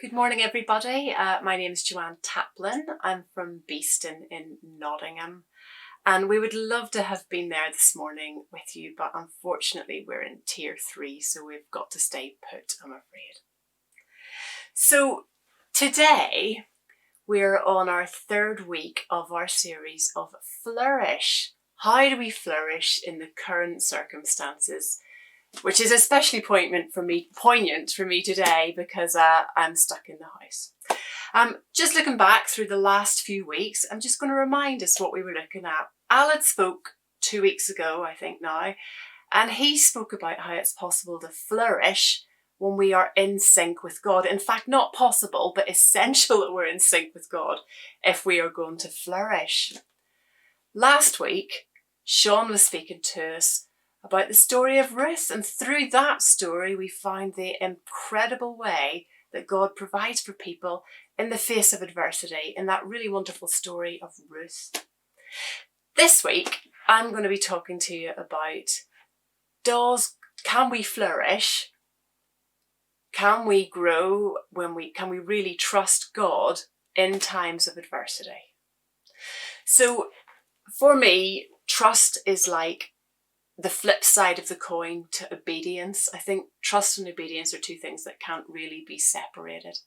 Good morning, everybody. My name is Joanne Taplin. I'm from Beeston in Nottingham, and we would love to have been there this morning with you, but unfortunately we're in tier 3, so we've got to stay put, I'm afraid. So today we're on our third week of our series of Flourish. How do we flourish in the current circumstances? Which is especially poignant for me today because I'm stuck in the house. Just looking back through the last few weeks, I'm just going to remind us what we were looking at. Alad spoke 2 weeks ago, I think now, and he spoke about how it's possible to flourish when we are in sync with God. In fact, not possible, but essential that we're in sync with God if we are going to flourish. Last week, Sean was speaking to us about the story of Ruth, and through that story we find the incredible way that God provides for people in the face of adversity in that really wonderful story of Ruth. This week I'm going to be talking to you about can we flourish? Can we grow can we really trust God in times of adversity? So for me, trust is like the flip side of the coin to obedience. I think trust and obedience are two things that can't really be separated.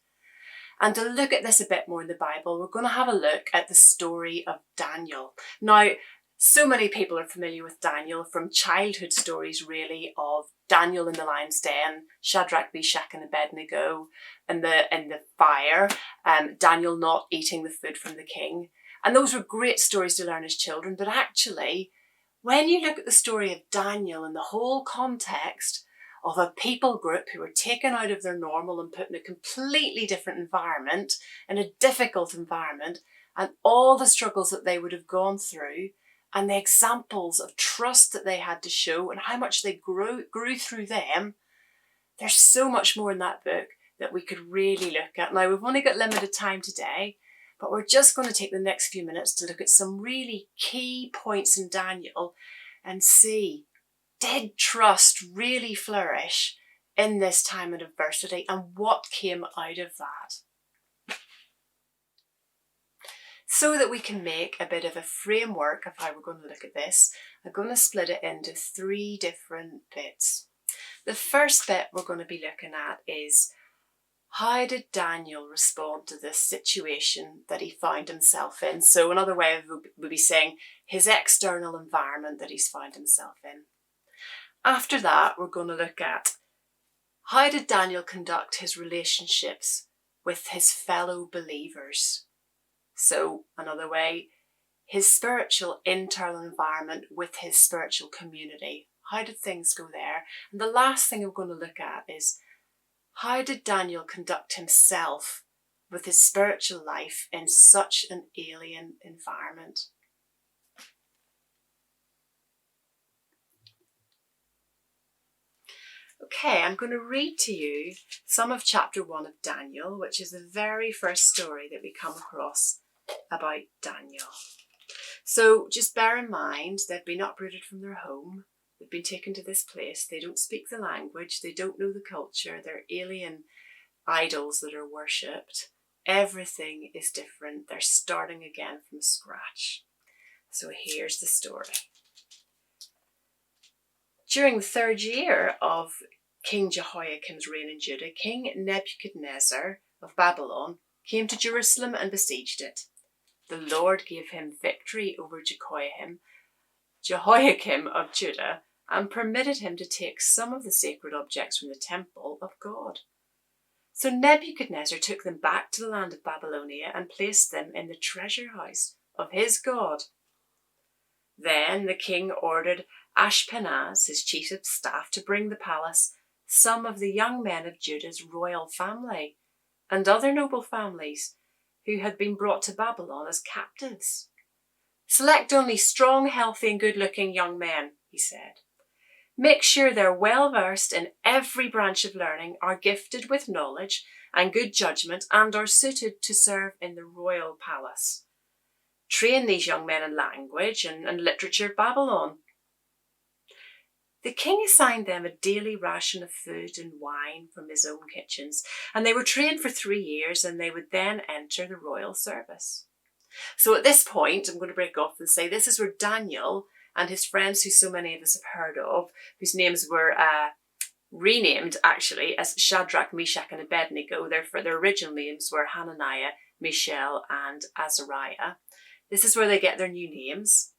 And to look at this a bit more in the Bible, we're going to have a look at the story of Daniel. Now, so many people are familiar with Daniel from childhood stories, really, of Daniel in the lion's den, Shadrach, Meshach and Abednego in the fire, Daniel not eating the food from the king. And those were great stories to learn as children, but actually, when you look at the story of Daniel in the whole context of a people group who were taken out of their normal and put in a completely different environment, in a difficult environment, and all the struggles that they would have gone through, and the examples of trust that they had to show and how much they grew through them, there's so much more in that book that we could really look at. Now, we've only got limited time today, but we're just going to take the next few minutes to look at some really key points in Daniel and see, did trust really flourish in this time of adversity, and what came out of that? So that we can make a bit of a framework of how we're going to look at this, I'm going to split it into 3 different bits. The first bit we're going to be looking at is, how did Daniel respond to this situation that he found himself in? So another way would be saying his external environment that he's found himself in. After that, we're going to look at, how did Daniel conduct his relationships with his fellow believers? So another way, his spiritual internal environment with his spiritual community. How did things go there? And the last thing we're going to look at is, how did Daniel conduct himself with his spiritual life in such an alien environment? Okay, I'm going to read to you some of chapter 1 of Daniel, which is the very first story that we come across about Daniel. So just bear in mind, they've been uprooted from their home. They've been taken to this place. They don't speak the language. They don't know the culture. They're alien idols that are worshipped. Everything is different. They're starting again from scratch. So here's the story. During the 3rd year of King Jehoiakim's reign in Judah, King Nebuchadnezzar of Babylon came to Jerusalem and besieged it. The Lord gave him victory over Jehoiakim of Judah, and permitted him to take some of the sacred objects from the temple of God. So Nebuchadnezzar took them back to the land of Babylonia and placed them in the treasure house of his God. Then the king ordered Ashpenaz, his chief of staff, to bring the palace some of the young men of Judah's royal family and other noble families who had been brought to Babylon as captives. Select only strong, healthy and good-looking young men, he said. Make sure they're well-versed in every branch of learning, are gifted with knowledge and good judgment, and are suited to serve in the royal palace. Train these young men in language and literature of Babylon. The king assigned them a daily ration of food and wine from his own kitchens, and they were trained for 3 years, and they would then enter the royal service. So at this point, I'm going to break off and say this is where Daniel and his friends, who so many of us have heard of, whose names were renamed actually as Shadrach, Meshach and Abednego. Their original names were Hananiah, Mishael and Azariah. This is where they get their new names.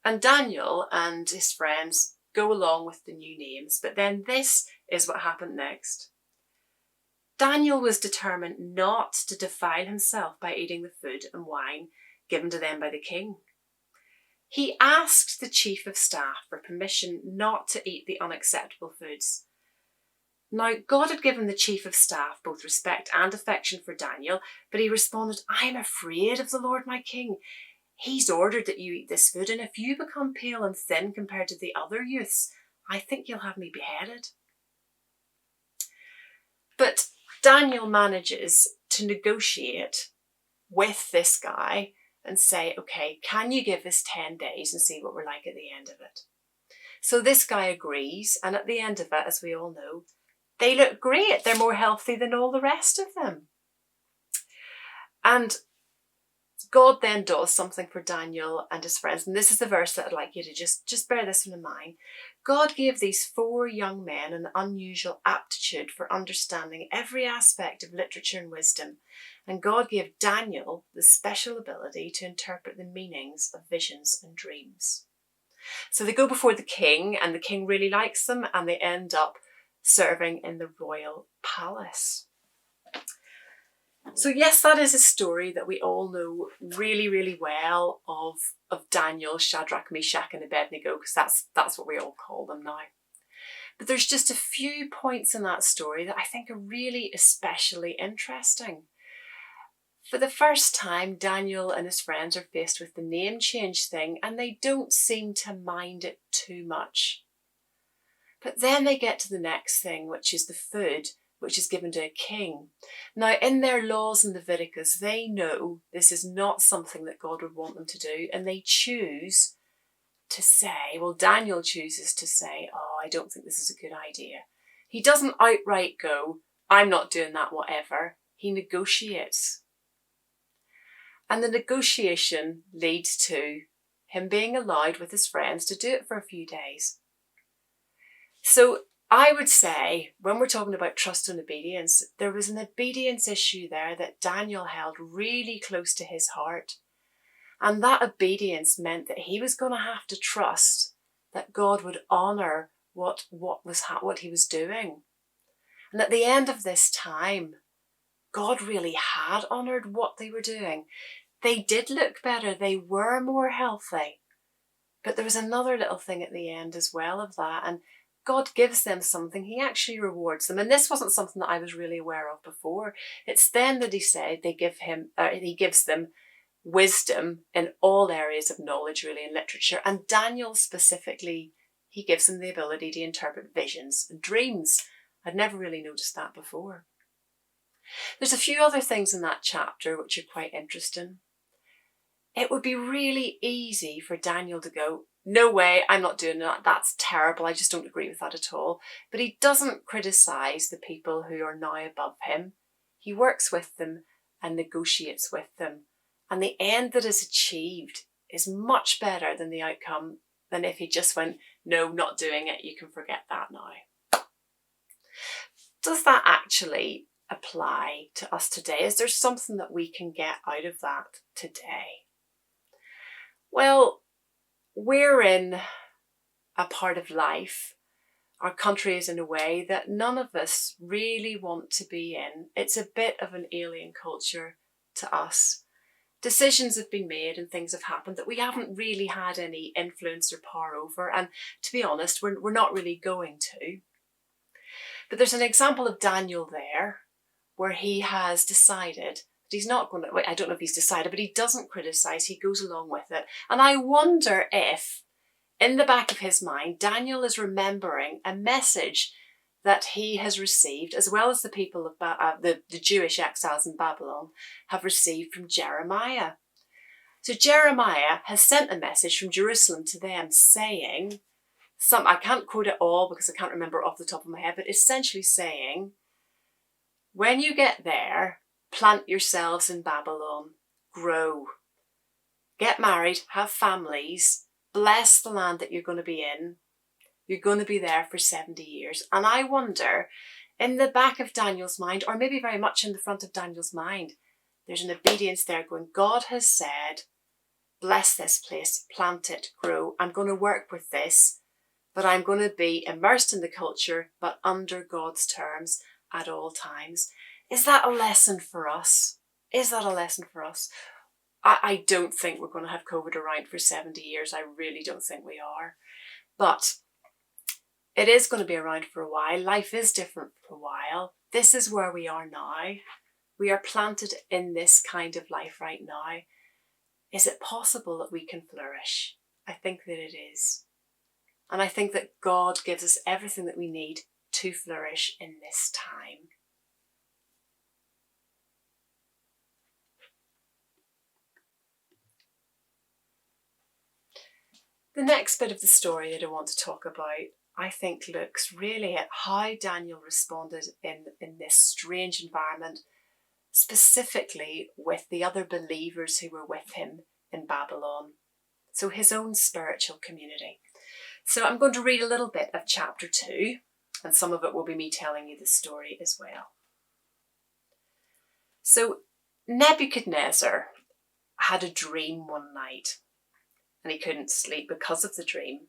And Daniel and his friends go along with the new names, but then this is what happened next. Daniel was determined not to defile himself by eating the food and wine given to them by the king. He asked the chief of staff for permission not to eat the unacceptable foods. Now, God had given the chief of staff both respect and affection for Daniel, but he responded, "I am afraid of the Lord my king. He's ordered that you eat this food, and if you become pale and thin compared to the other youths, I think you'll have me beheaded." But Daniel manages to negotiate with this guy and say, okay, can you give us 10 days and see what we're like at the end of it? So this guy agrees, and at the end of it, as we all know, they look great. They're more healthy than all the rest of them. And God then does something for Daniel and his friends. And this is the verse that I'd like you to just bear this one in mind. God gave these 4 young men an unusual aptitude for understanding every aspect of literature and wisdom. And God gave Daniel the special ability to interpret the meanings of visions and dreams. So they go before the king, and the king really likes them, and they end up serving in the royal palace. So yes, that is a story that we all know really, really well of Daniel, Shadrach, Meshach and Abednego, because that's what we all call them now. But there's just a few points in that story that I think are really especially interesting. For the first time, Daniel and his friends are faced with the name change thing, and they don't seem to mind it too much. But then they get to the next thing, which is the food, which is given to a king. Now, in their laws in Leviticus, they know this is not something that God would want them to do, and they choose to say, well, Daniel chooses to say, oh, I don't think this is a good idea. He doesn't outright go, I'm not doing that, whatever. He negotiates. And the negotiation leads to him being allowed with his friends to do it for a few days. So I would say, when we're talking about trust and obedience, there was an obedience issue there that Daniel held really close to his heart. And that obedience meant that he was going to have to trust that God would honour what he was doing. And at the end of this time, God really had honoured what they were doing. They did look better. They were more healthy. But there was another little thing at the end as well of that. And God gives them something. He actually rewards them. And this wasn't something that I was really aware of before. It's then that he said he gives them wisdom in all areas of knowledge, really, in literature. And Daniel specifically, he gives them the ability to interpret visions and dreams. I'd never really noticed that before. There's a few other things in that chapter which are quite interesting. It would be really easy for Daniel to go, no way, I'm not doing that. That's terrible. I just don't agree with that at all. But he doesn't criticise the people who are now above him. He works with them and negotiates with them. And the end that is achieved is much better than the outcome than if he just went, no, not doing it. You can forget that now. Does that actually apply to us today? Is there something that we can get out of that today? Well, we're in a part of life, our country is in a way that none of us really want to be in. It's a bit of an alien culture to us. Decisions have been made and things have happened that we haven't really had any influence or power over. And to be honest, we're not really going to. But there's an example of Daniel there where he has decided that he's not going to, I don't know if he's decided, but he doesn't criticise, he goes along with it. And I wonder if, in the back of his mind, Daniel is remembering a message that he has received, as well as the people of the Jewish exiles in Babylon have received from Jeremiah. So Jeremiah has sent a message from Jerusalem to them saying, I can't quote it all because I can't remember off the top of my head, but essentially saying, when you get there, plant yourselves in Babylon, grow, get married, have families, bless the land that you're going to be in. You're going to be there for 70 years. And I wonder, in the back of Daniel's mind, or maybe very much in the front of Daniel's mind, there's an obedience there going, God has said, bless this place, plant it, grow. I'm going to work with this, but I'm going to be immersed in the culture, but under God's terms at all times. Is that a lesson for us? Is that a lesson for us? I don't think we're going to have COVID around for 70 years. I really don't think we are. But it is going to be around for a while. Life is different for a while. This is where we are now. We are planted in this kind of life right now. Is it possible that we can flourish? I think that it is. And I think that God gives us everything that we need to flourish in this time. The next bit of the story that I want to talk about, I think, looks really at how Daniel responded in this strange environment, specifically with the other believers who were with him in Babylon. So his own spiritual community. So I'm going to read a little bit of chapter 2, and some of it will be me telling you the story as well. So Nebuchadnezzar had a dream one night, and he couldn't sleep because of the dream.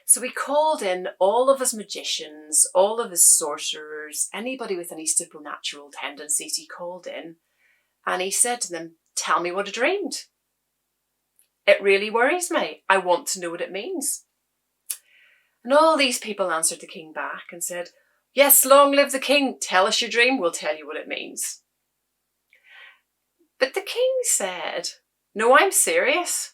So he called in all of his magicians, all of his sorcerers, anybody with any supernatural tendencies he called in, and he said to them, tell me what I dreamed. It really worries me. I want to know what it means. And all these people answered the king back and said, yes, long live the king. Tell us your dream. We'll tell you what it means. But the king said, no, I'm serious.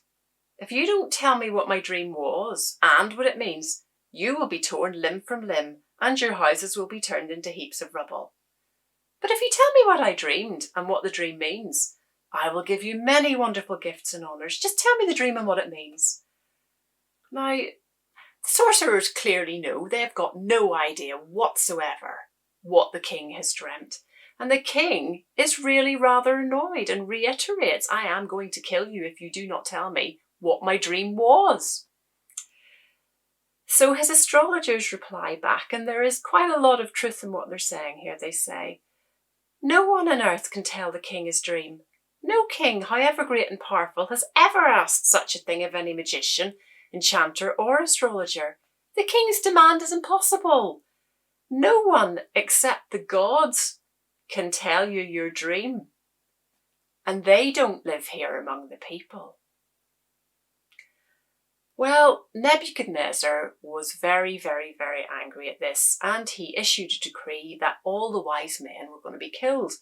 If you don't tell me what my dream was and what it means, you will be torn limb from limb and your houses will be turned into heaps of rubble. But if you tell me what I dreamed and what the dream means, I will give you many wonderful gifts and honours. Just tell me the dream and what it means. Now, the sorcerers clearly know they've got no idea whatsoever what the king has dreamt. And the king is really rather annoyed and reiterates, I am going to kill you if you do not tell me what my dream was. So his astrologers reply back, and there is quite a lot of truth in what they're saying here. They say, no one on earth can tell the king his dream. No king, however great and powerful, has ever asked such a thing of any magician, enchanter or astrologer. The king's demand is impossible. No one except the gods can tell you your dream. And they don't live here among the people. Well, Nebuchadnezzar was very, very, very angry at this, and he issued a decree that all the wise men were going to be killed.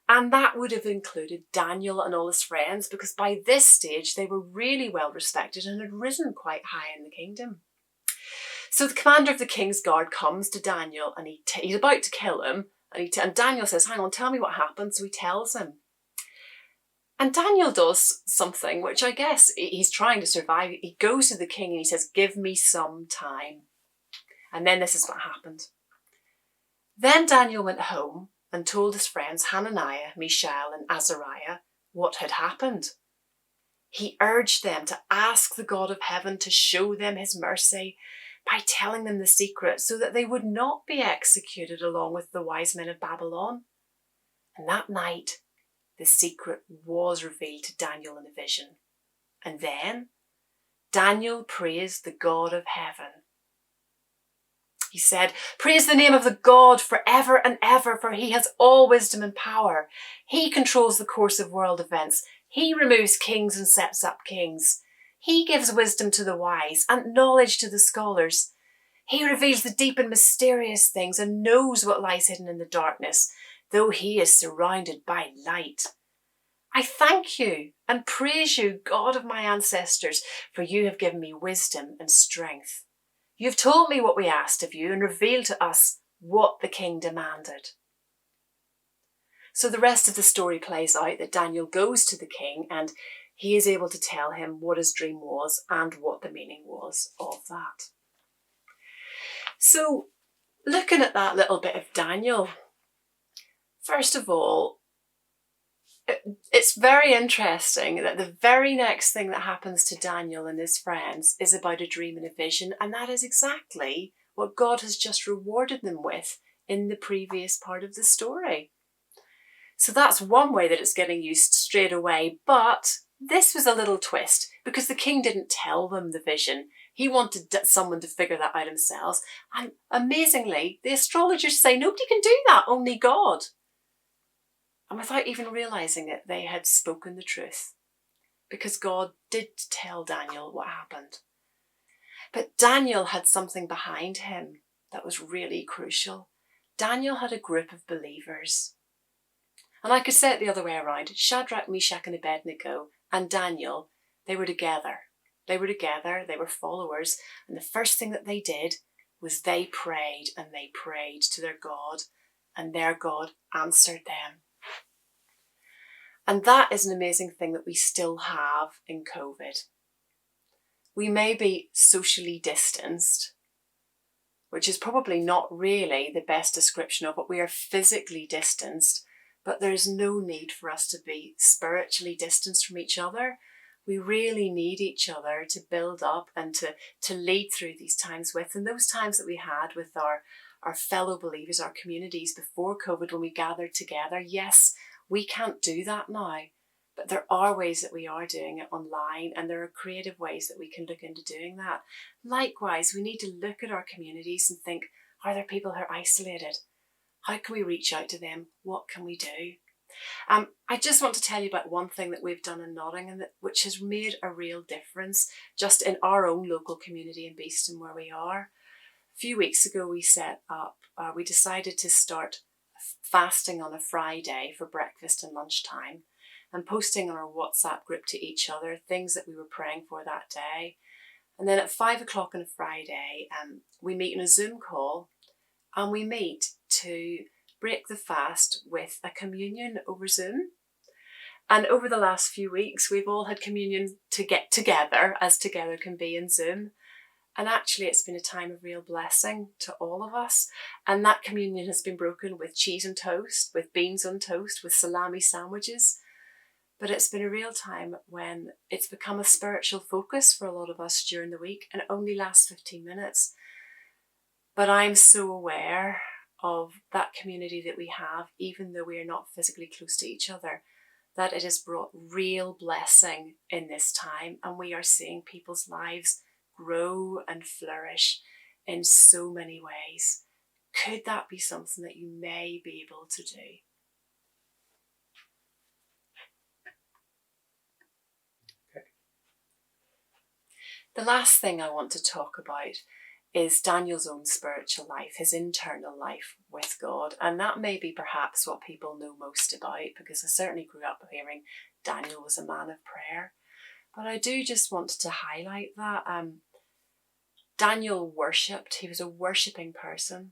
And that would have included Daniel and all his friends, because by this stage they were really well respected and had risen quite high in the kingdom. So the commander of the king's guard comes to Daniel and he's about to kill him. And Daniel says, hang on, tell me what happened. So he tells him. And Daniel does something which I guess he's trying to survive. He goes to the king and he says, give me some time. And then this is what happened. Then Daniel went home and told his friends Hananiah, Mishael and Azariah what had happened. He urged them to ask the God of heaven to show them his mercy by telling them the secret so that they would not be executed along with the wise men of Babylon. And that night, the secret was revealed to Daniel in a vision. And then Daniel praised the God of heaven. He said, praise the name of the God forever and ever, for he has all wisdom and power. He controls the course of world events. He removes kings and sets up kings. He gives wisdom to the wise and knowledge to the scholars. He reveals the deep and mysterious things and knows what lies hidden in the darkness, though he is surrounded by light. I thank you and praise you, God of my ancestors, for you have given me wisdom and strength. You've told me what we asked of you and revealed to us what the king demanded. So the rest of the story plays out that Daniel goes to the king and he is able to tell him what his dream was and what the meaning was of that. So looking at that little bit of Daniel, first of all, it's very interesting that the very next thing that happens to Daniel and his friends is about a dream and a vision, and that is exactly what God has just rewarded them with in the previous part of the story. So that's one way that it's getting used straight away, but this was a little twist because the king didn't tell them the vision. He wanted someone to figure that out themselves, and amazingly, the astrologers say nobody can do that, only God. And without even realising it, they had spoken the truth because God did tell Daniel what happened. But Daniel had something behind him that was really crucial. Daniel had a group of believers. And I could say it the other way around. Shadrach, Meshach and Abednego and Daniel, they were together. They were together, they were followers. And the first thing that they did was they prayed and they prayed to their God, and their God answered them. And that is an amazing thing that we still have in COVID. We may be socially distanced, which is probably not really the best description of it. We are physically distanced, but there's no need for us to be spiritually distanced from each other. We really need each other to build up and to lead through these times with. And those times that we had with our fellow believers, our communities before COVID, when we gathered together, yes, we can't do that now, but there are ways that we are doing it online, and there are creative ways that we can look into doing that. Likewise, we need to look at our communities and think, are there people who are isolated? How can we reach out to them? What can we do? I just want to tell you about one thing that we've done in Nottingham, which has made a real difference just in our own local community in Beeston where we are. A few weeks ago, we decided to start fasting on a Friday for breakfast and lunchtime, and posting on our WhatsApp group to each other things that we were praying for that day. And then at 5 o'clock on a Friday, we meet in a Zoom call, and we meet to break the fast with a communion over Zoom. And over the last few weeks, we've all had communion to get together, as together can be in Zoom. And actually, it's been a time of real blessing to all of us. And that communion has been broken with cheese and toast, with beans on toast, with salami sandwiches. But it's been a real time when it's become a spiritual focus for a lot of us during the week, and it only lasts 15 minutes. But I'm so aware of that community that we have, even though we are not physically close to each other, that it has brought real blessing in this time, and we are seeing people's lives grow and flourish in so many ways. Could that be something that you may be able to do? The last thing I want to talk about is Daniel's own spiritual life, his internal life with God. And that may be perhaps what people know most about, because I certainly grew up hearing Daniel was a man of prayer. But I do just want to highlight that Daniel worshipped. He was a worshipping person.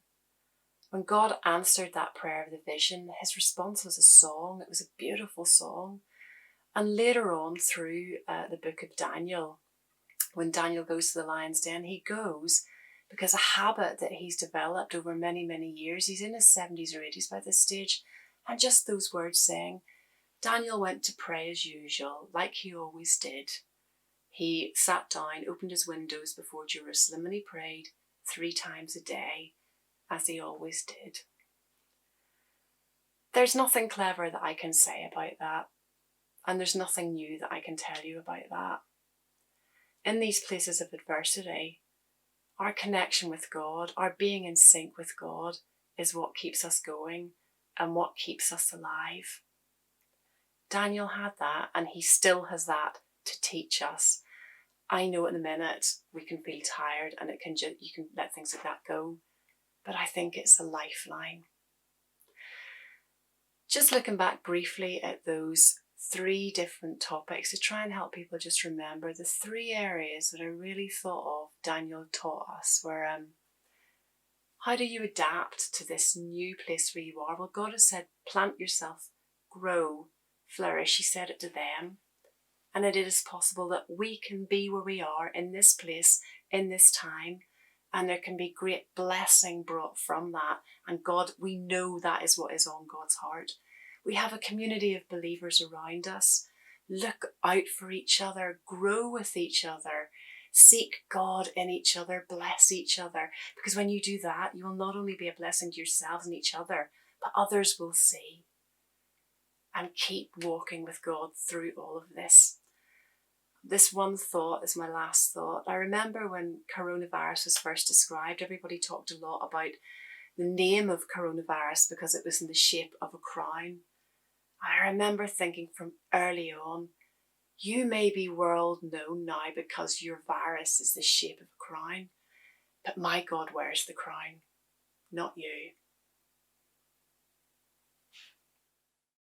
When God answered that prayer of the vision, his response was a song. It was a beautiful song. And later on through the book of Daniel, when Daniel goes to the lion's den, he goes because a habit that he's developed over many, many years. He's in his 70s or 80s by this stage. And just those words saying, Daniel went to pray as usual, like he always did. He sat down, opened his windows before Jerusalem, and he prayed 3 times a day, as he always did. There's nothing clever that I can say about that, and there's nothing new that I can tell you about that. In these places of adversity, our connection with God, our being in sync with God, is what keeps us going and what keeps us alive. Daniel had that, and he still has that to teach us. I know at the minute we can feel tired and you can let things like that go, but I think it's a lifeline. Just looking back briefly at those 3 different topics to try and help people just remember the 3 areas that I really thought of Daniel taught us were how do you adapt to this new place where you are? Well, God has said, plant yourself, grow, flourish. He said it to them. And it is possible that we can be where we are in this place, in this time, And there can be great blessing brought from that. And God, we know that is what is on God's heart. We have a community of believers around us. Look out for each other, grow with each other, seek God in each other, bless each other. Because when you do that, you will not only be a blessing to yourselves and each other, but others will see. And keep walking with God through all of this. This one thought is my last thought. I remember when coronavirus was first described, everybody talked a lot about the name of coronavirus because it was in the shape of a crown. I remember thinking from early on, you may be world known now because your virus is the shape of a crown, but my God wears the crown, not you.